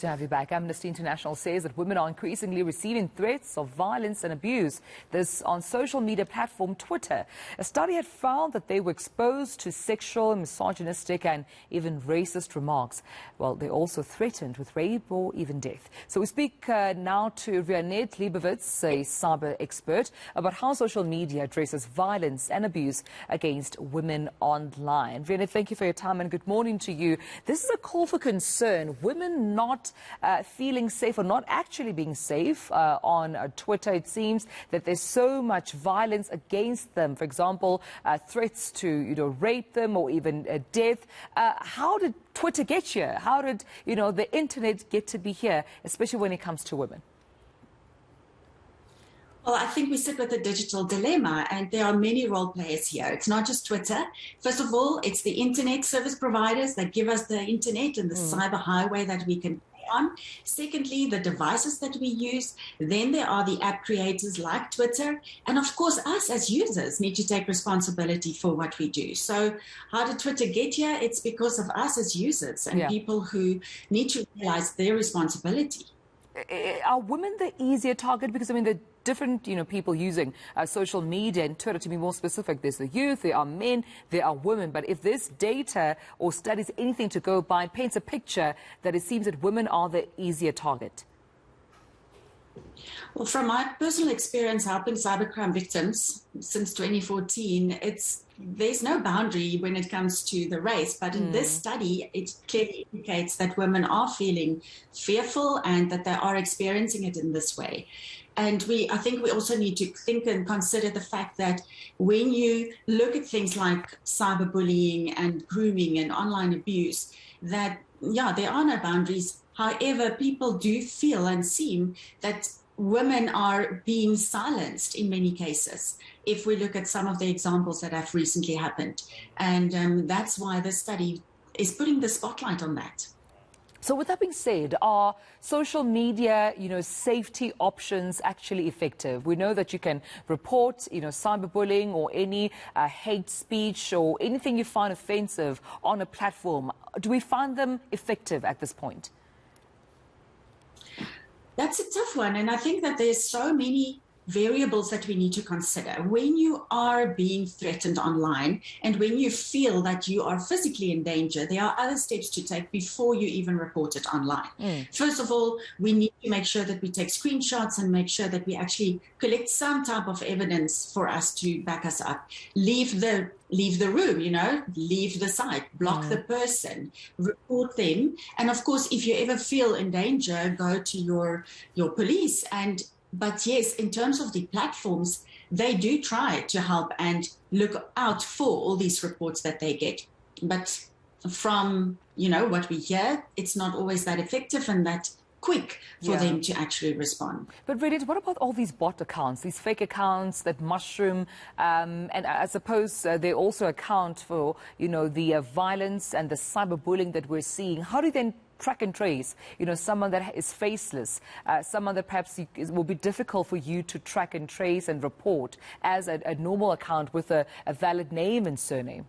To have you back. Amnesty International says that women are increasingly receiving threats of violence and abuse. This on social media platform Twitter. A study had found that they were exposed to sexual, misogynistic and even racist remarks. Well, they're also threatened with rape or even death. So we speak now to Rianet Leibovitz, a cyber expert, about how social media addresses violence and abuse against women online. Rianet, thank you for your time and good morning to you. This is a call for concern. Women not feeling safe or not actually being safe on Twitter. It seems that there's so much violence against them. For example, threats to rape them or even death. How did Twitter get here? How did the internet get to be here, especially when it comes to women? Well, I think we sit with a digital dilemma, and there are many role players here. It's not just Twitter. First of all, it's the internet service providers that give us the internet and the cyber highway that we can play on. Secondly, the devices that we use. Then there are the app creators like Twitter. And of course, us as users need to take responsibility for what we do. So how did Twitter get here? It's because of us as users and people who need to realize their responsibility. Are women the easier target? Because, I mean, the different, people using social media and Twitter, to be more specific. There's the youth, there are men, there are women. But if this data or studies anything to go by, it paints a picture that it seems that women are the easier target. Well, from my personal experience helping cybercrime victims since 2014, there's no boundary when it comes to the race. But in this study, it clearly indicates that women are feeling fearful and that they are experiencing it in this way. And I think we also need to think and consider the fact that when you look at things like cyberbullying and grooming and online abuse, that, there are no boundaries. However, people do feel and seem that women are being silenced in many cases, if we look at some of the examples that have recently happened. And that's why this study is putting the spotlight on that. So with that being said, are social media, safety options actually effective? We know that you can report, cyberbullying or any hate speech or anything you find offensive on a platform. Do we find them effective at this point? That's a tough one. And I think that there's so many variables that we need to consider. When you are being threatened online and when you feel that you are physically in danger, there are other steps to take before you even report it online. First of all, we need to make sure that we take screenshots and make sure that we actually collect some type of evidence for us to back us up. Leave the room, leave the site, block the person, report them. And of course, if you ever feel in danger, go to your police. But yes, in terms of the platforms, they do try to help and look out for all these reports that they get. But from, what we hear, it's not always that effective and that quick for them to actually respond. But Reddit, what about all these bot accounts, these fake accounts that mushroom? And I suppose they also account for, the violence and the cyberbullying that we're seeing. How do you then track and trace, someone that is faceless, someone that perhaps will be difficult for you to track and trace and report as a normal account with a valid name and surname?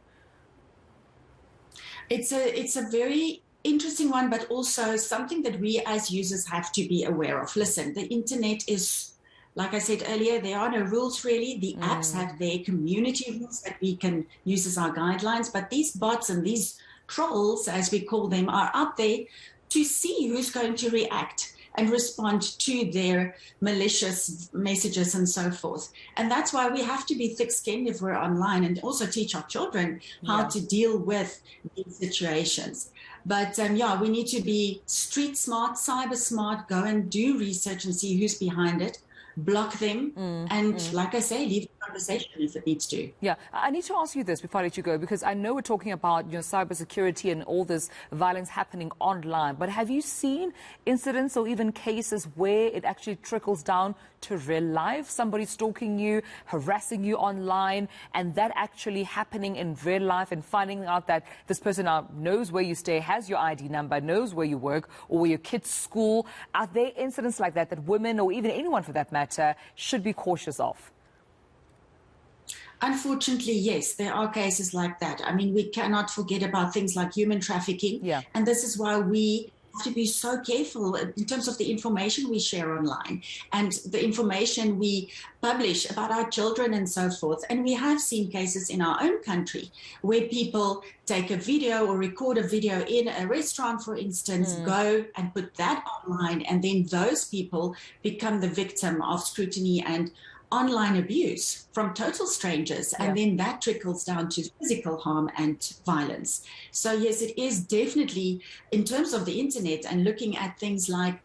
It's a very interesting one, but also something that we as users have to be aware of. Listen, the internet is, like I said earlier, there are no rules really. The apps have their community rules that we can use as our guidelines, but these bots and these trolls, as we call them, are out there to see who's going to react and respond to their malicious messages and so forth. And that's why we have to be thick-skinned if we're online and also teach our children how to deal with these situations. But we need to be street smart, cyber smart, go and do research and see who's behind it, block them, and like I say, leave the conversation if it needs to. Yeah, I need to ask you this before I let you go, because I know we're talking about cybersecurity and all this violence happening online, but have you seen incidents or even cases where it actually trickles down to real life? Somebody stalking you, harassing you online, and that actually happening in real life and finding out that this person now knows where you stay, has your ID number, knows where you work or where your kids school. Are there incidents like that that women or even anyone for that matter should be cautious of? Unfortunately, yes, there are cases like that. I mean, we cannot forget about things like human trafficking. And this is why we have to be so careful in terms of the information we share online and the information we publish about our children and so forth. And we have seen cases in our own country where people take a video or record a video in a restaurant, for instance, go and put that online, and then those people become the victim of scrutiny and online abuse from total strangers, and then that trickles down to physical harm and violence. So yes, it is definitely, in terms of the internet and looking at things like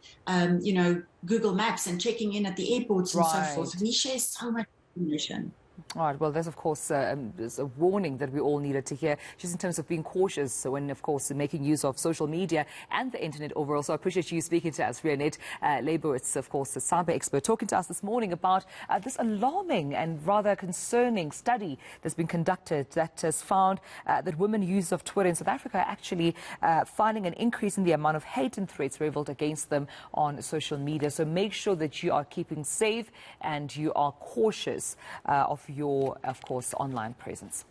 Google Maps and checking in at the airports and so forth, we share so much information. All right. Well, there's, of course, there's a warning that we all needed to hear, just in terms of being cautious when, of course, making use of social media and the internet overall. So I appreciate you speaking to us, Rianet Leibowitz, of course, a cyber expert, talking to us this morning about this alarming and rather concerning study that's been conducted that has found that women use of Twitter in South Africa are actually finding an increase in the amount of hate and threats revealed against them on social media. So make sure that you are keeping safe and you are cautious of your, of course, online presence.